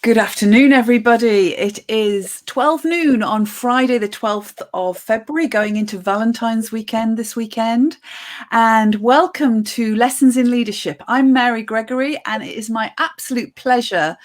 Good afternoon, everybody. It is 12 noon on Friday, the 12th of February, going into Valentine's weekend this weekend. And welcome to Lessons in Leadership. I'm Mary Gregory, and it is my absolute pleasure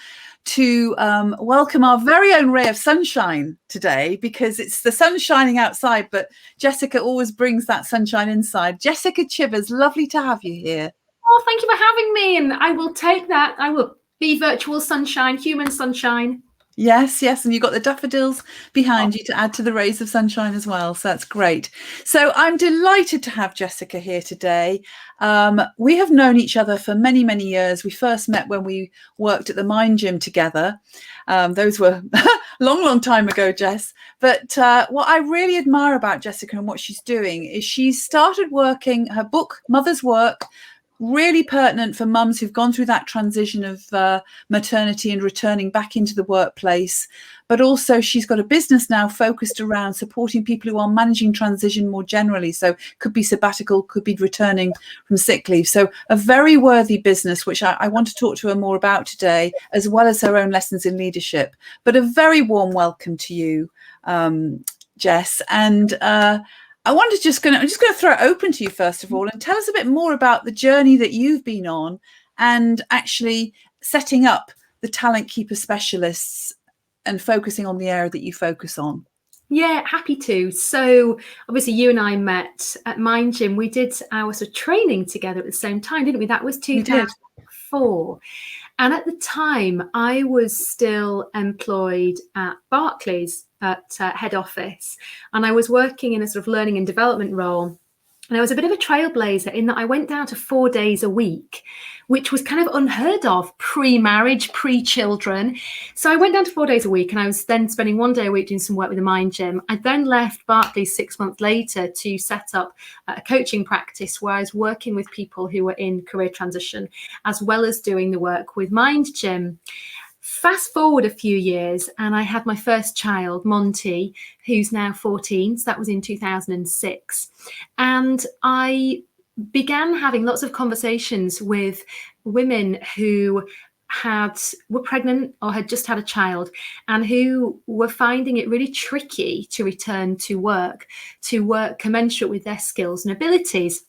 to welcome our very own ray of sunshine today, because it's the sun shining outside, but Jessica always brings that sunshine inside. Jessica Chivers, lovely to have you here. Oh, thank you for having me. And I will take that. I will be virtual sunshine, human sunshine. Yes, and you've got the daffodils behind you to add to the rays of sunshine as well. So that's great. So I'm delighted to have Jessica here today. We have known each other for many, many years. We first met when we worked at the Mind Gym together. Those were long time ago, Jess. But what I really admire about Jessica and what she's doing is she's started working, her book, Mother's Work, really pertinent for mums who've gone through that transition of maternity and returning back into the workplace. But also she's got a business now focused around supporting people who are managing transition more generally. So could be sabbatical, could be returning from sick leave. So a very worthy business, which I want to talk to her more about today, as well as her own lessons in leadership. But a very warm welcome to you, Jess. And I'm just going to throw it open to you first of all, and tell us a bit more about the journey that you've been on and actually setting up the Talent Keeper Specialists and focusing on the area that you focus on. Yeah, happy to. So obviously you and I met at Mind Gym. We did our sort of training together at the same time, didn't we? That was 2004. And at the time, I was still employed at Barclays at head office, and I was working in a sort of learning and development role. And I was a bit of a trailblazer in that I went down to 4 days a week, which was kind of unheard of pre-marriage, pre-children. So I went down to 4 days a week, and I was then spending 1 day a week doing some work with the Mind Gym. I then left Barclays 6 months later to set up a coaching practice where I was working with people who were in career transition, as well as doing the work with Mind Gym. Fast forward a few years, and I had my first child, Monty, who's now 14. So that was in 2006. And I began having lots of conversations with women who were pregnant or had just had a child, and who were finding it really tricky to return to work commensurate with their skills and abilities.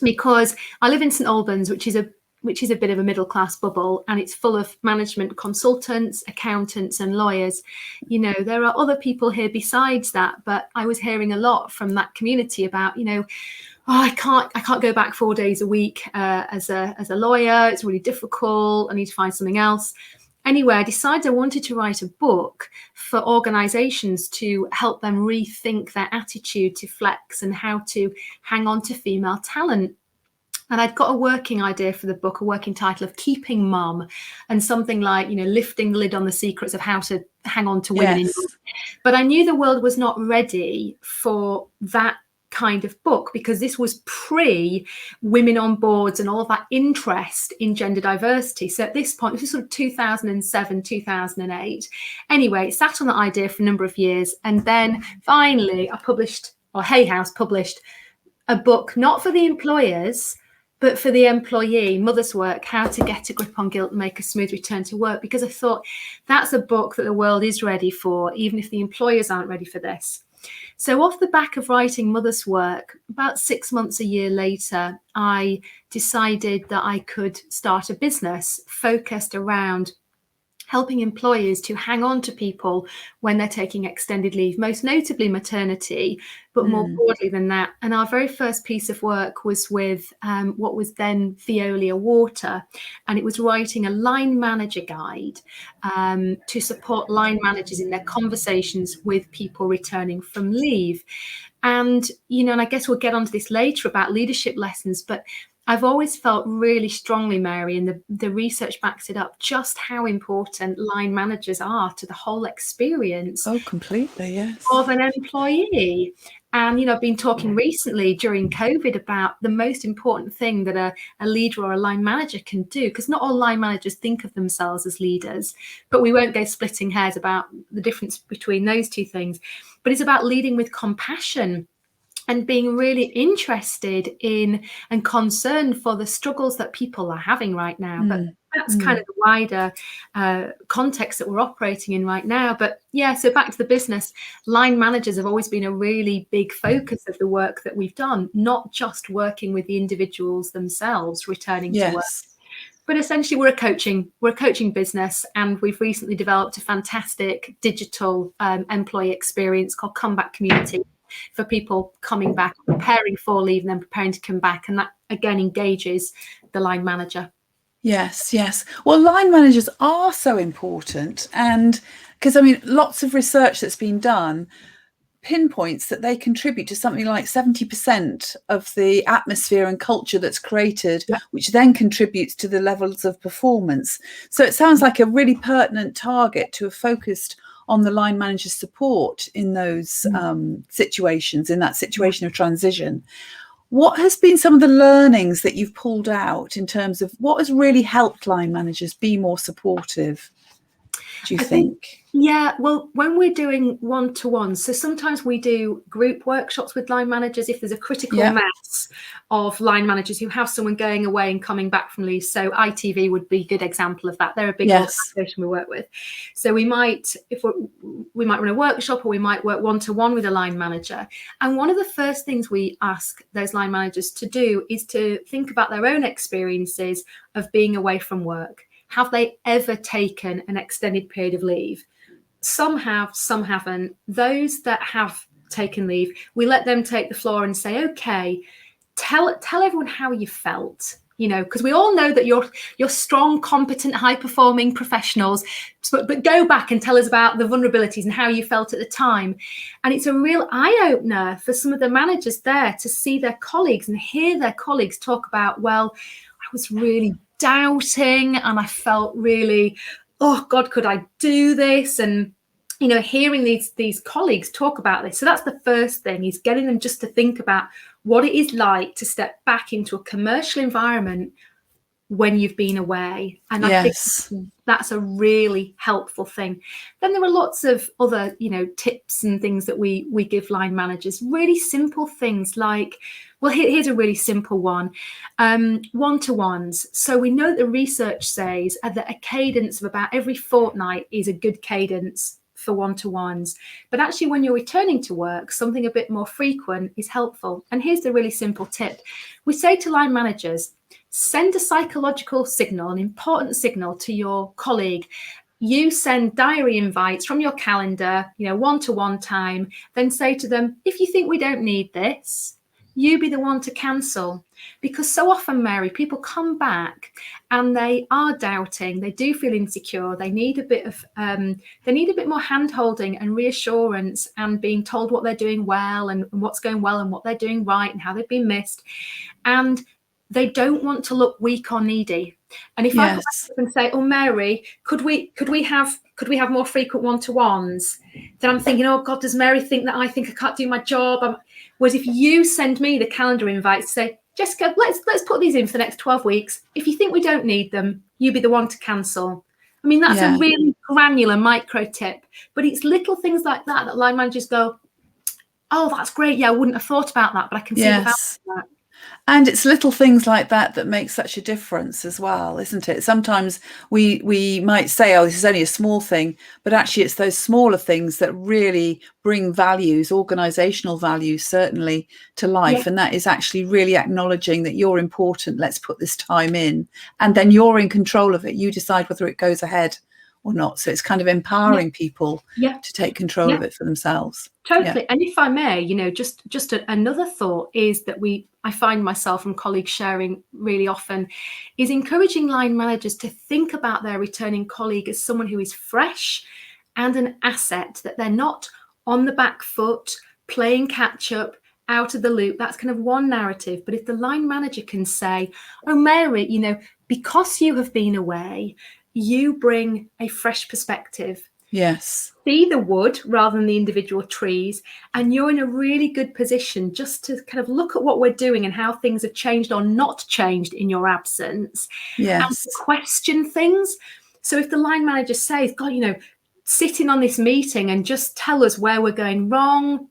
Because I live in St Albans, which is a bit of a middle class bubble, and it's full of management consultants, accountants and lawyers. You know, there are other people here besides that, but I was hearing a lot from that community about, I can't go back 4 days a week as a lawyer. It's really difficult. I need to find something else. Anyway, I decided I wanted to write a book for organizations to help them rethink their attitude to flex and how to hang on to female talent. And I'd got a working idea for the book, a working title of Keeping Mum, and something like, lifting the lid on the secrets of how to hang on to women. Yes. But I knew the world was not ready for that kind of book, because this was pre-women on boards and all of that interest in gender diversity. So at this point, this was sort of 2007, 2008. Anyway, it sat on that idea for a number of years. And then finally Hay House published a book, not for the employers, but for the employee, Mother's Work, How to Get a Grip on Guilt and Make a Smooth Return to Work, because I thought that's a book that the world is ready for, even if the employers aren't ready for this. So off the back of writing Mother's Work, about 6 months, a year later, I decided that I could start a business focused around helping employers to hang on to people when they're taking extended leave, most notably maternity, but more broadly than that. And our very first piece of work was with what was then Veolia Water, and it was writing a line manager guide to support line managers in their conversations with people returning from leave. And, and I guess we'll get onto this later about leadership lessons, but I've always felt really strongly, Mary, and the research backs it up, just how important line managers are to the whole experience. Oh, completely, yes. Of an employee. And, I've been talking recently during COVID about the most important thing that a leader or a line manager can do, because not all line managers think of themselves as leaders, but we won't go splitting hairs about the difference between those two things. But it's about leading with compassion and being really interested in and concerned for the struggles that people are having right now, but that's kind of the wider context that we're operating in right now. But yeah, so back to the business, line managers have always been a really big focus of the work that we've done, not just working with the individuals themselves returning to work. But essentially, we're a coaching business, and we've recently developed a fantastic digital employee experience called Comeback Community for people coming back, preparing for leave, and then preparing to come back. And that again engages the line manager. Yes. Well, line managers are so important, and because I mean, lots of research that's been done pinpoints that they contribute to something like 70% of the atmosphere and culture that's created, which then contributes to the levels of performance. So it sounds like a really pertinent target to have focused on the line manager's support in those situations, in that situation of transition. What has been some of the learnings that you've pulled out in terms of what has really helped line managers be more supportive, do you think? Yeah, well, when we're doing one-to-ones, so sometimes we do group workshops with line managers if there's a critical mass of line managers who have someone going away and coming back from leave. So ITV would be a good example of that. They're a big organisation we work with. So we might run a workshop, or we might work one-to-one with a line manager. And one of the first things we ask those line managers to do is to think about their own experiences of being away from work. Have they ever taken an extended period of leave? Some have, some haven't. Those that have taken leave, we let them take the floor and say, okay, tell everyone how you felt, because we all know that you're strong, competent, high-performing professionals, but go back and tell us about the vulnerabilities and how you felt at the time. And it's a real eye-opener for some of the managers there to see their colleagues and hear their colleagues talk about, well, I was really doubting and I felt really, oh God, could I do this? And hearing these colleagues talk about this. So that's the first thing, is getting them just to think about what it is like to step back into a commercial environment when you've been away. And I think that's a really helpful thing. Then there are lots of other, tips and things that we give line managers, really simple things like, well, here's a really simple one. One-to-ones. So we know that the research says that a cadence of about every fortnight is a good cadence for one-to-ones. But actually, when you're returning to work, something a bit more frequent is helpful. And here's the really simple tip. We say to line managers, send a psychological signal, an important signal to your colleague. You send diary invites from your calendar, one-to-one time, then say to them, if you think we don't need this, you be the one to cancel. Because so often, Mary, people come back and they are doubting, they do feel insecure, they need a bit more hand-holding and reassurance and being told what they're doing well and what's going well and what they're doing right and how they've been missed. And they don't want to look weak or needy. And if I come back and say, oh, Mary, could we have more frequent one-to-ones? Then I'm thinking, oh God, does Mary think that I think I can't do my job? Whereas if you send me the calendar invites, say, Jessica, let's put these in for the next 12 weeks. If you think we don't need them, you be the one to cancel. I mean, that's a really granular micro tip, but it's little things like that line managers go, oh, that's great. Yeah, I wouldn't have thought about that, but I can see the value of that. And it's little things like that make such a difference as well, isn't it? Sometimes we might say, oh, this is only a small thing, but actually it's those smaller things that really bring values, organizational values, certainly, to life. And that is actually really acknowledging that you're important. Let's put this time in. And then you're in control of it. You decide whether it goes ahead or not. So it's kind of empowering people to take control of it for themselves. Totally. And if I may, just another thought is that I find myself and colleagues sharing really often is encouraging line managers to think about their returning colleague as someone who is fresh and an asset, that they're not on the back foot, playing catch up, out of the loop. That's kind of one narrative. But if the line manager can say, oh, Mary, because you have been away, you bring a fresh perspective. Yes. See the wood rather than the individual trees. And you're in a really good position just to kind of look at what we're doing and how things have changed or not changed in your absence. Yes. And question things. So if the line manager says, God, sit in on this meeting and just tell us where we're going wrong,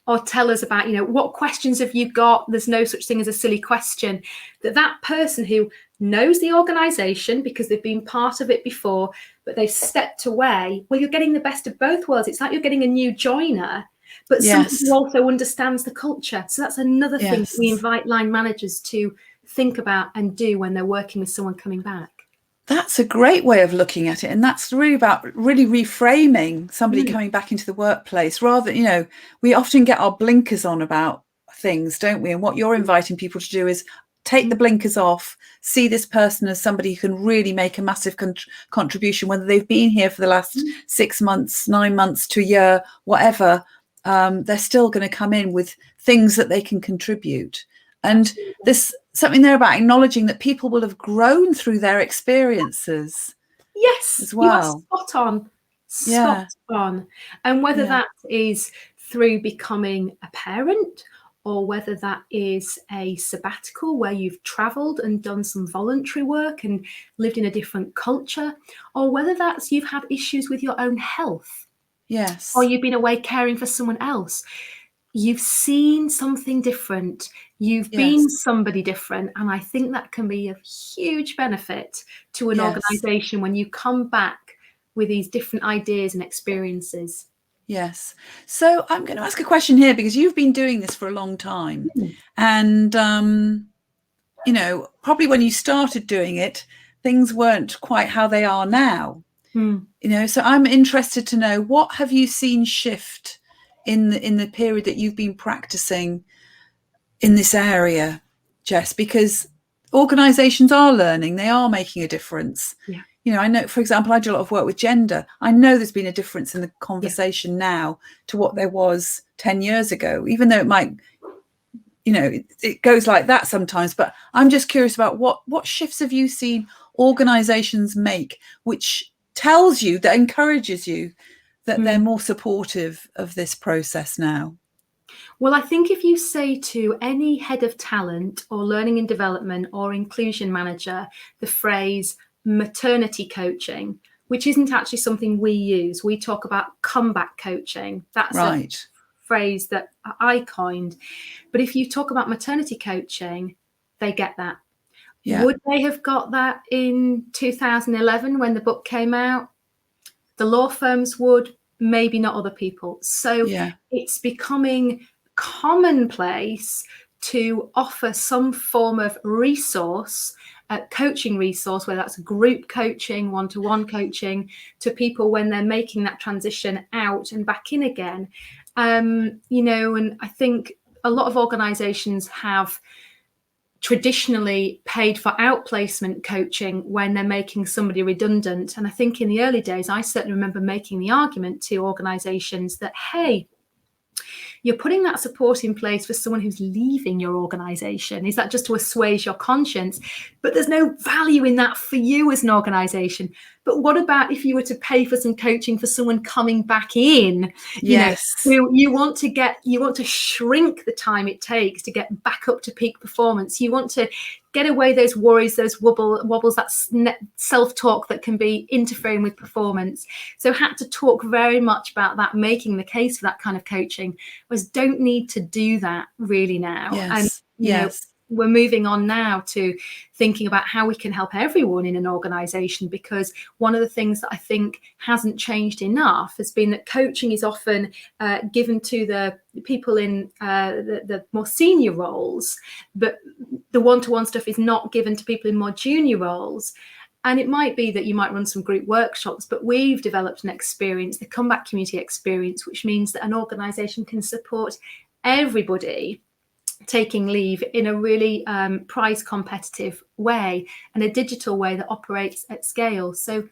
or tell us about, what questions have you got? There's no such thing as a silly question. That person who knows the organization because they've been part of it before, but they've stepped away. Well, you're getting the best of both worlds. It's like you're getting a new joiner, but somebody who also understands the culture. So that's another thing that we invite line managers to think about and do when they're working with someone coming back. That's a great way of looking at it. And that's really about really reframing somebody coming back into the workplace rather, you know, we often get our blinkers on about things, don't we? And what you're inviting people to do is take the blinkers off, see this person as somebody who can really make a massive contribution, whether they've been here for the last 6 months, 9 months to a year, whatever, they're still going to come in with things that they can contribute. And there's something there about acknowledging that people will have grown through their experiences. Yes, as well. You are spot on. Spot on. And whether that is through becoming a parent, or whether that is a sabbatical where you've traveled and done some voluntary work and lived in a different culture, or whether that's you've had issues with your own health. Yes. Or you've been away caring for someone else. You've seen something different. You've been somebody different. And I think that can be a huge benefit to an organization when you come back with these different ideas and experiences. Yes. So I'm going to ask a question here because you've been doing this for a long time. And, you know, probably when you started doing it, things weren't quite how they are now. You know, so I'm interested to know, what have you seen shift in the period that you've been practicing in this area, Jess? Because organizations are learning, they are making a difference. You know, I know, for example, I do a lot of work with gender. I know there's been a difference in the conversation now to what there was 10 years ago, even though it might, you know, it goes like that sometimes. But I'm just curious about what shifts have you seen organizations make, which tells you, that encourages you, that they're more supportive of this process now? Well, I think if you say to any head of talent or learning and development or inclusion manager the phrase maternity coaching, which isn't actually something we use, we talk about comeback coaching. That's a phrase that I coined. But if you talk about maternity coaching, they get that. Would they have got that in 2011 when the book came out? The law firms would, maybe not other people. So it's becoming commonplace to offer some form of resource, coaching resource, whether that's group coaching, one-to-one coaching, to people when they're making that transition out and back in again. You know, and I think a lot of organizations have traditionally paid for outplacement coaching when they're making somebody redundant. And I think in the early days, I certainly remember making the argument to organizations that, hey, you're putting that support in place for someone who's leaving your organization. Is that just to assuage your conscience? But there's no value in that for you as an organization. But what about if you were to pay for some coaching for someone coming back in? You know, you want to shrink the time it takes to get back up to peak performance. You want to get away those worries, those wobbles, that self-talk that can be interfering with performance. So had to talk very much about that, making the case for that kind of coaching. Was don't need to do that really now. And you know, we're moving on now to thinking about how we can help everyone in an organization, because one of the things that I think hasn't changed enough has been that coaching is often given to the people in the more senior roles, but the one-to-one stuff is not given to people in more junior roles. And it might be that you might run some group workshops, but we've developed an experience, the comeback community experience, which means that an organization can support everybody taking leave in a really price competitive way, and a digital way that operates at scale. So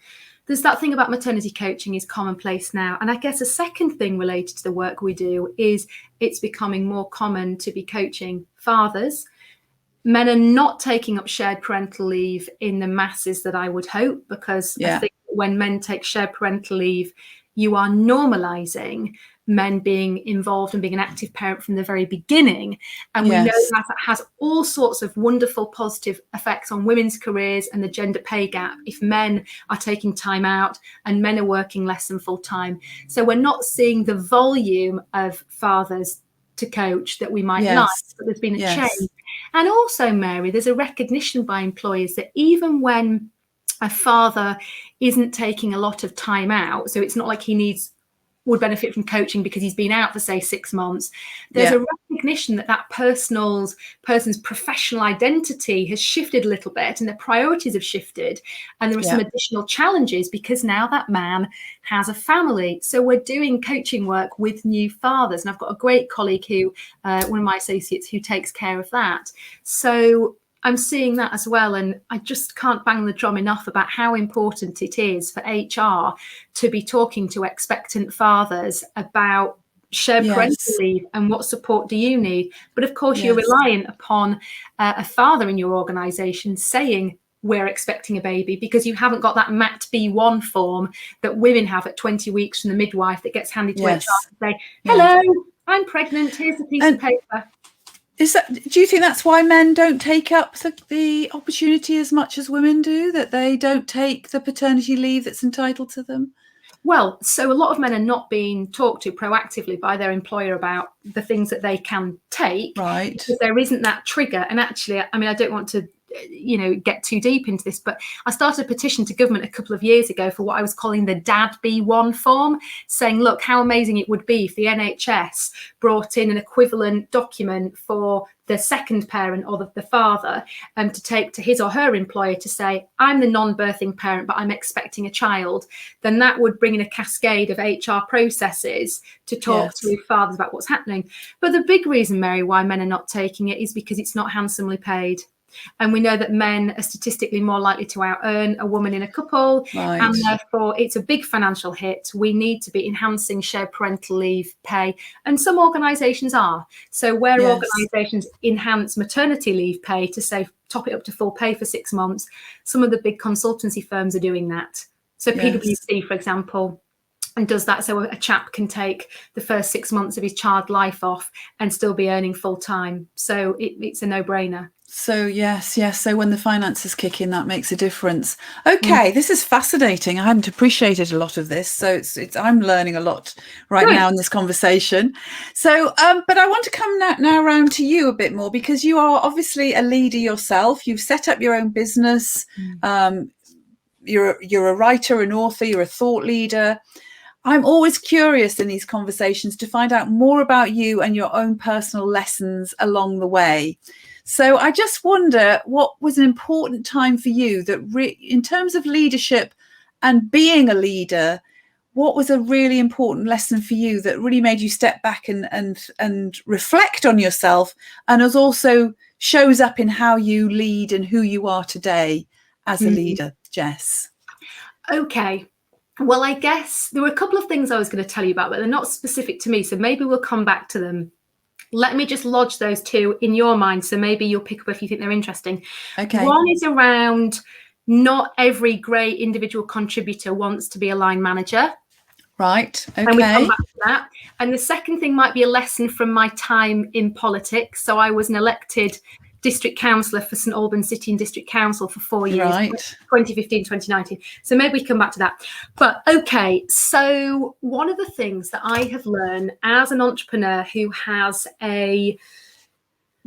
there's that thing about maternity coaching is commonplace now. And I guess a second thing related to the work we do is it's becoming more common to be coaching fathers. Men are not taking up shared parental leave in the masses that I would hope, because I think when men take shared parental leave, you are normalizing men being involved and being an active parent from the very beginning. And we know that has all sorts of wonderful positive effects on women's careers and the gender pay gap if men are taking time out and men are working less than full time. So we're not seeing the volume of fathers to coach that we might like, but there's been a change. And also, Mary, there's a recognition by employers that even when a father isn't taking a lot of time out, so it's not like he would benefit from coaching because he's been out for, say, 6 months, there's a recognition that person's professional identity has shifted a little bit and their priorities have shifted, and there are some additional challenges because now that man has a family. So we're doing coaching work with new fathers, and I've got a great colleague who one of my associates who takes care of that. So I'm seeing that as well, and I just can't bang the drum enough about how important it is for HR to be talking to expectant fathers about shared parental leave and what support do you need. But of course, you're reliant upon a father in your organisation saying, we're expecting a baby, because you haven't got that MAT B1 form that women have at 20 weeks from the midwife that gets handed to HR to say, hello, I'm pregnant, here's a piece of paper. Do you think that's why men don't take up the opportunity as much as women do, that they don't take the paternity leave that's entitled to them? Well, so a lot of men are not being talked to proactively by their employer about the things that they can take, right? Because there isn't that trigger. And actually, I mean, I don't want to get too deep into this, but I started a petition to government a couple of years ago for what I was calling the Dad B1 form, saying, look, how amazing it would be if the NHS brought in an equivalent document for the second parent or the father to take to his or her employer to say, I'm the non-birthing parent, but I'm expecting a child. Then that would bring in a cascade of HR processes to talk to fathers about what's happening. But the big reason, Mary, why men are not taking it is because it's not handsomely paid. And we know that men are statistically more likely to out-earn a woman in a couple, and therefore it's a big financial hit. We need to be enhancing shared parental leave pay, and some organisations are. So where organisations enhance maternity leave pay to say top it up to full pay for 6 months, some of the big consultancy firms are doing that. So PwC, for example, and does that so a chap can take the first 6 months of his child life off and still be earning full time. So it's a no-brainer. So yes. So when the finances kick in, that makes a difference. Okay, this is fascinating. I hadn't appreciated a lot of this, so it's I'm learning a lot now in this conversation. So, but I want to come now around to you a bit more, because you are obviously a leader yourself. You've set up your own business. You're a writer, an author. You're a thought leader. I'm always curious in these conversations to find out more about you and your own personal lessons along the way. So I just wonder, what was an important time for you that in terms of leadership and being a leader, what was a really important lesson for you that really made you step back and reflect on yourself, and as also shows up in how you lead and who you are today as a leader, Jess? Okay. Well, I guess there were a couple of things I was going to tell you about, but they're not specific to me. So maybe we'll come back to them. Let me just lodge those two in your mind, so maybe you'll pick up if you think they're interesting. Okay. One is around not every great individual contributor wants to be a line manager. Right. Okay. And we come back to that. And the second thing might be a lesson from my time in politics. So I was an elected district councillor for St Albans City and District Council for 4 years, 2015, 2019. So maybe we come back to that. But okay, so one of the things that I have learned as an entrepreneur who has a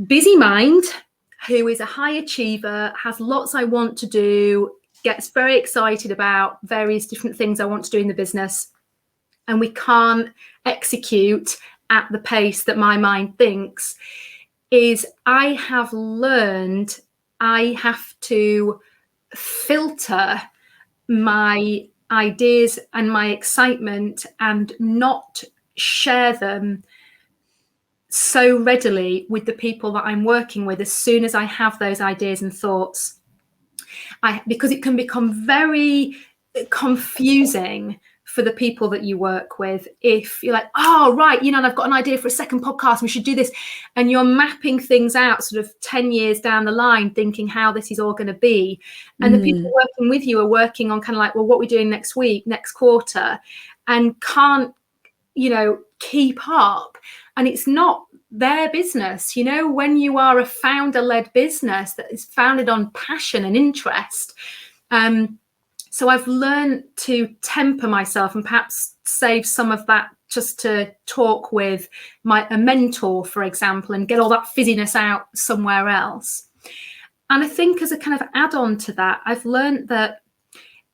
busy mind, who is a high achiever, has lots I want to do, gets very excited about various different things I want to do in the business, and we can't execute at the pace that my mind thinks, is I have learned I have to filter my ideas and my excitement and not share them so readily with the people that I'm working with as soon as I have those ideas and thoughts. Because it can become very confusing for the people that you work with if you're like, oh, right, and I've got an idea for a second podcast, we should do this. And you're mapping things out sort of 10 years down the line, thinking how this is all going to be. And the people working with you are working on kind of like, well, what are we doing next week, next quarter, and can't, keep up. And it's not their business. When you are a founder-led business that is founded on passion and interest, So I've learned to temper myself and perhaps save some of that just to talk with a mentor, for example, and get all that fizziness out somewhere else. And I think as a kind of add-on to that, I've learned that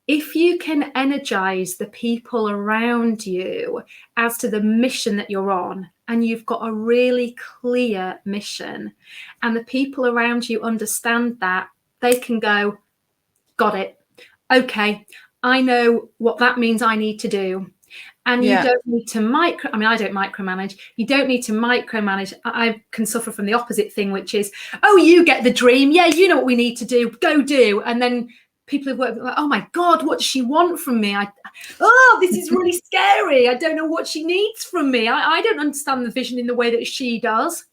if you can energize the people around you as to the mission that you're on, and you've got a really clear mission, and the people around you understand that, they can go, got it. Okay, I know what that means I need to do. And you don't need to I don't micromanage. You don't need to micromanage. I can suffer from the opposite thing, which is, oh, you get the dream. Yeah, you know what we need to do. Go do. And then people have worked like, oh my God, what does she want from me? This is really scary. I don't know what she needs from me. I don't understand the vision in the way that she does.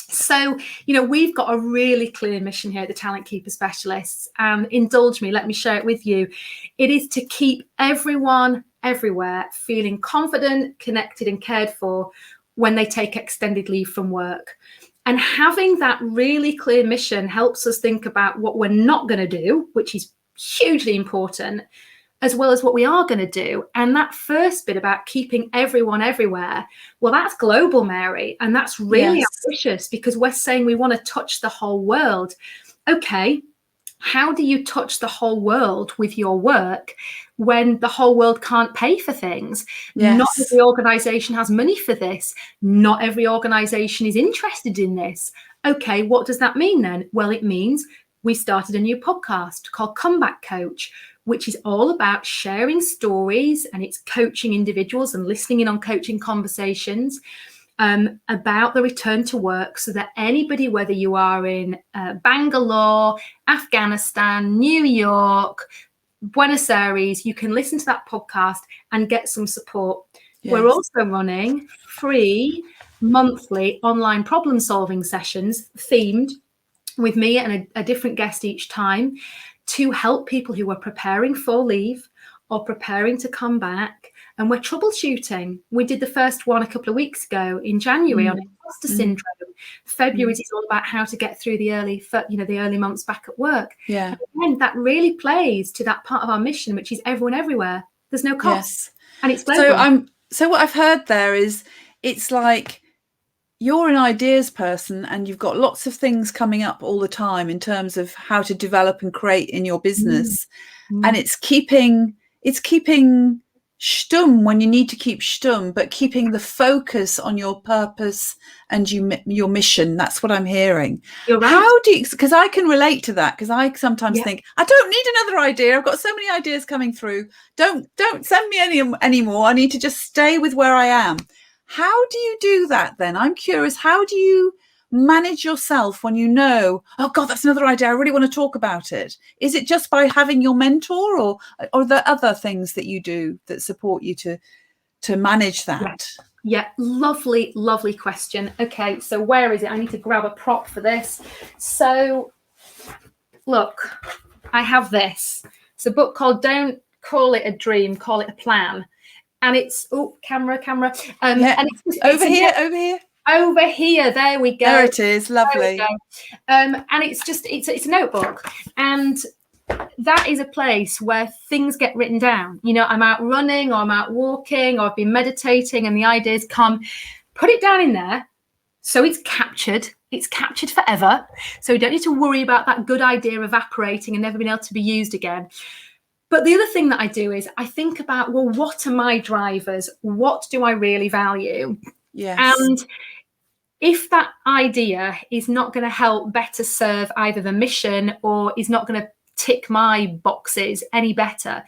So, we've got a really clear mission here at the Talent Keeper Specialists, and indulge me, let me share it with you. It is to keep everyone everywhere feeling confident, connected and cared for when they take extended leave from work. And having that really clear mission helps us think about what we're not going to do, which is hugely important, as well as what we are going to do. And that first bit about keeping everyone everywhere, well, that's global, Mary. And that's really ambitious, because we're saying we want to touch the whole world. Okay, how do you touch the whole world with your work when the whole world can't pay for things? Not every organization has money for this. Not every organization is interested in this. Okay, what does that mean then? Well, it means we started a new podcast called Comeback Coach, which is all about sharing stories, and it's coaching individuals and listening in on coaching conversations about the return to work, so that anybody, whether you are in Bangalore, Afghanistan, New York, Buenos Aires, you can listen to that podcast and get some support. We're also running free monthly online problem solving sessions themed with me and a different guest each time, to help people who are preparing for leave or preparing to come back. And we're troubleshooting. We did the first one a couple of weeks ago in January on imposter syndrome. February is all about how to get through the early months back at work. Yeah. And that really plays to that part of our mission, which is everyone everywhere. There's no cost. And it's global. So what I've heard there is, it's like you're an ideas person and you've got lots of things coming up all the time in terms of how to develop and create in your business. And it's keeping stum when you need to keep stum, but keeping the focus on your purpose and your mission. That's what I'm hearing. You're right. How do you, because I can relate to that, because I sometimes think, I don't need another idea. I've got so many ideas coming through. Don't send me any anymore. I need to just stay with where I am. How do you do that then? I'm curious. How do you manage yourself when you know, oh God, that's another idea, I really want to talk about it? Is it just by having your mentor, or are there other things that you do that support you to manage that? Yeah, lovely question. Okay, so where is it? I need to grab a prop for this. So look, I have this. It's a book called Don't Call It a Dream, Call It a Plan. And it's, camera. And it's over here. There we go. There it is. Lovely. And it's a notebook. And that is a place where things get written down. I'm out running, or I'm out walking, or I've been meditating, and the ideas come. Put it down in there. So it's captured. It's captured forever. So we don't need to worry about that good idea evaporating and never being able to be used again. But the other thing that I do is I think about, well, what are my drivers? What do I really value? Yes. And if that idea is not going to help better serve either the mission, or is not going to tick my boxes any better,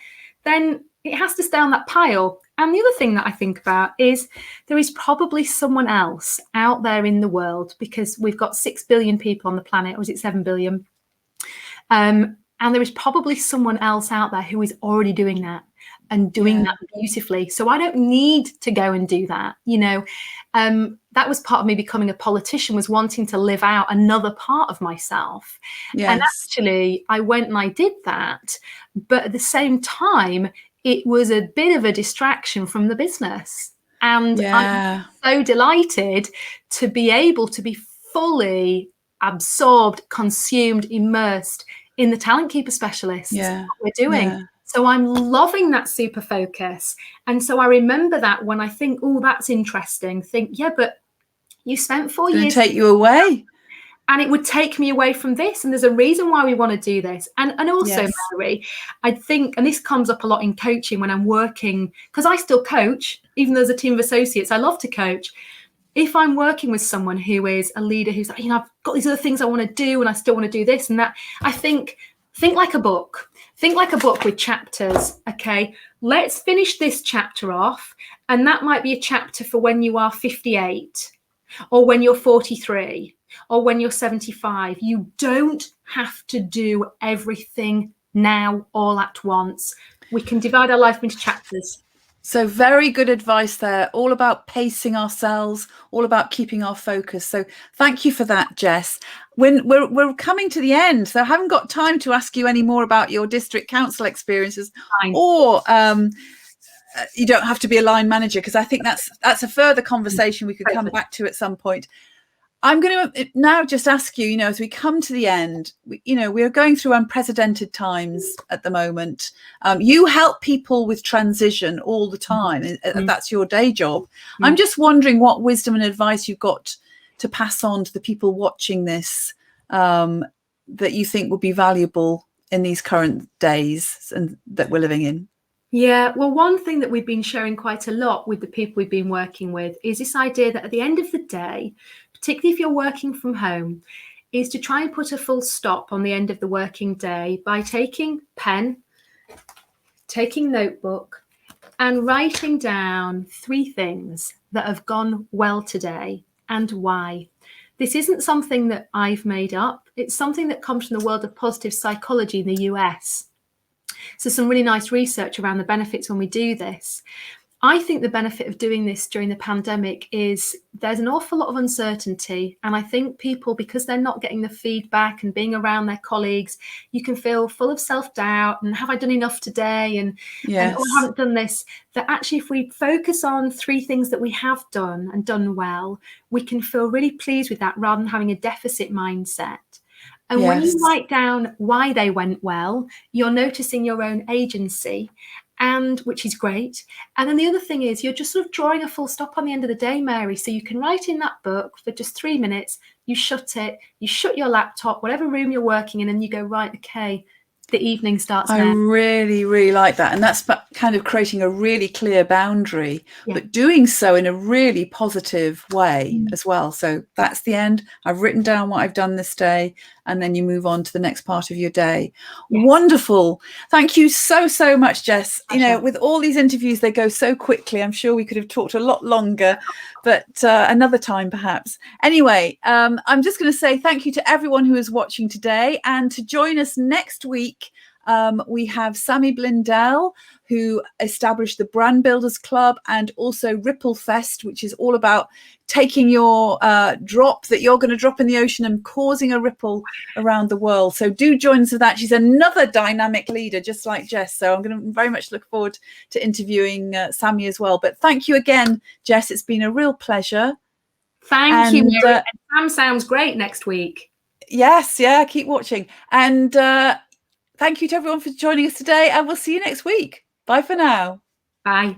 then it has to stay on that pile. And the other thing that I think about is there is probably someone else out there in the world, because we've got 6 billion people on the planet, or is it 7 billion? And there is probably someone else out there who is already doing that and doing that beautifully. So I don't need to go and do that. That was part of me becoming a politician, was wanting to live out another part of myself. Yes. And actually I went and I did that. But at the same time, it was a bit of a distraction from the business. And I'm so delighted to be able to be fully absorbed, consumed, immersed in the Talent Keeper Specialists. Yeah. We're doing. So I'm loving that super focus. And so I remember that when I think, oh, that's interesting, think, yeah, but you spent 4 years. It's going to take you away. And it would take me away from this. And there's a reason why we want to do this. And also, Yes. Mary, I think, and this comes up a lot in coaching when I'm working, because I still coach, even though there's a team of associates, I love to coach. If I'm working with someone who is a leader who's like, I've got these other things I want to do and I still want to do this and that, I think like a book. Think like a book with chapters, okay? Let's finish this chapter off. And that might be a chapter for when you are 58 or when you're 43. Or when you're 75. You don't have to do everything now all at once. We can divide our life into chapters. So very good advice there, all about pacing ourselves, all about keeping our focus. So thank you for that, Jess. When we're coming to the end, so I haven't got time to ask you any more about your district council experiences. Fine. Or you don't have to be a line manager, because I think that's a further conversation we could come back to at some point. I'm going to now just ask you, as we come to the end, we are going through unprecedented times at the moment. You help people with transition all the time. That's your day job. I'm just wondering what wisdom and advice you've got to pass on to the people watching this that you think would be valuable in these current days and that we're living in. Yeah, well, one thing that we've been sharing quite a lot with the people we've been working with is this idea that at the end of the day, particularly if you're working from home, is to try and put a full stop on the end of the working day by taking pen, taking notebook, and writing down 3 things that have gone well today and why. This isn't something that I've made up. It's something that comes from the world of positive psychology in the US. So some really nice research around the benefits when we do this. I think the benefit of doing this during the pandemic is there's an awful lot of uncertainty. And I think people, because they're not getting the feedback and being around their colleagues, you can feel full of self-doubt and have I done enough today? And, yes. And I haven't done this. That actually, if we focus on 3 things that we have done and done well, we can feel really pleased with that rather than having a deficit mindset. And when you write down why they went well, you're noticing your own agency, and which is great. And then the other thing is you're just sort of drawing a full stop on the end of the day, Mary. So you can write in that book for just 3 minutes, you shut it, you shut your laptop, whatever room you're working in, and you go, right, okay, the evening starts now. I really, really like that. And that's kind of creating a really clear boundary, but doing so in a really positive way as well. So that's the end. I've written down what I've done this day, and then you move on to the next part of your day. Wonderful. Thank you so, so much, Jess. With all these interviews, they go so quickly. I'm sure we could have talked a lot longer, but another time perhaps. Anyway, I'm just going to say thank you to everyone who is watching today, and to join us next week. We have Sammy Blindell, who established the Brand Builders Club, and also Ripple Fest, which is all about taking your drop that you're going to drop in the ocean and causing a ripple around the world. So do join us for that. She's another dynamic leader, just like Jess. So I'm going to very much look forward to interviewing Sammy as well. But thank you again, Jess. It's been a real pleasure. Thank you, Mary. Sam sounds great next week. Yes, keep watching. And thank you to everyone for joining us today, and we'll see you next week. Bye for now. Bye.